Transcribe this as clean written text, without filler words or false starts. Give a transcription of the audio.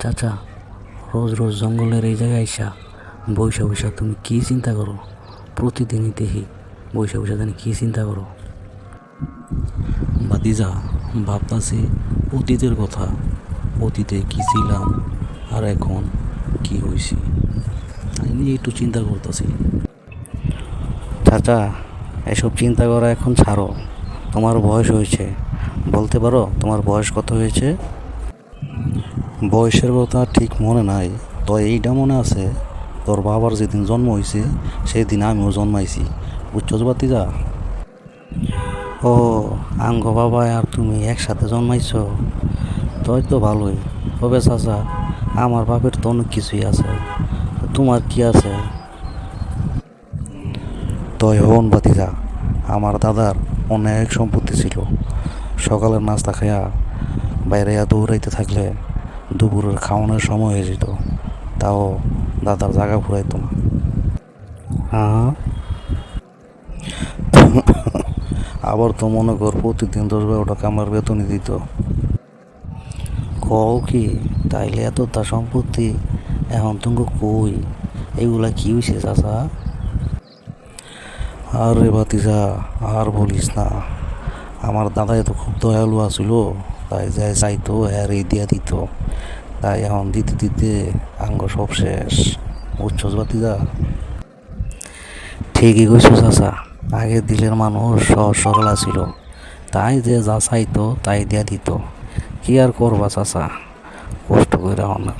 চাচা, রোজ রোজ জঙ্গলের এই জায়গায় আইসা বৈশা বৈশা তুমি কি চিন্তা করো? প্রতিদিনই দেখি বৈশা বৈশা জানি কি চিন্তা করো। ভাতিজা, ভাবতাছি অতীতের কথা। অতীতে কি ছিলাম আর এখন কি হয়েছি, তাই নিয়ে একটু চিন্তা করতেছি। চাচা, এসব চিন্তা করা এখন ছাড়ো। তোমার বয়স হয়েছে, বলতে পারো তোমার বয়স কত হয়েছে? বয়সের কথা ঠিক মনে নাই, তো এইটা মনে আছে তোর বাবার যেদিন জন্ম হয়েছে সেই দিন আমিও জন্মাইছি, বুঝছো ভাতিজা? ও, আঙ্গ বাবা আর তুমি একসাথে জন্মাইছো, তাই তো ভালোই। তবে চাচা, আমার বাপের তো অনেক কিছুই আছে, তোমার কি আছে? তয় হন ভাতিজা, আমার দাদার অনেক সম্পত্তি ছিল। সকালের নাস্তা খাইয়া বাইরে দৌড়াইতে থাকলে দুপুরের খাওয়ানোর সময় হয়ে যেত, তাও দাদার জায়গা ফুরাইতো না। হ্যাঁ, আবার তো মনে কর প্রতিদিন 10-12 টাকা আমার বেতনই দিত। কও কি, তাইলে এত তা সম্পত্তি এখন তুমি কই? এগুলা কি হয়েছে চাচা? আরে ভাতিজা, আর বলিস না। আমার দাদাই তো খুব দয়ালু আছিল, তাই যাই চাইতো আর এই দিয়া দিত, তাই এখন দিতে দিতে আঙ্গ সব শেষ, বুঝছস ভাতিজা? ঠিকই কইছো চাচা, আগের দিলের মানুষ সহজ সরল আছিল, তাই যে যা চাইতো তাই দিয়া দিত। কি আর করবা চাচা, কষ্ট করে আমার।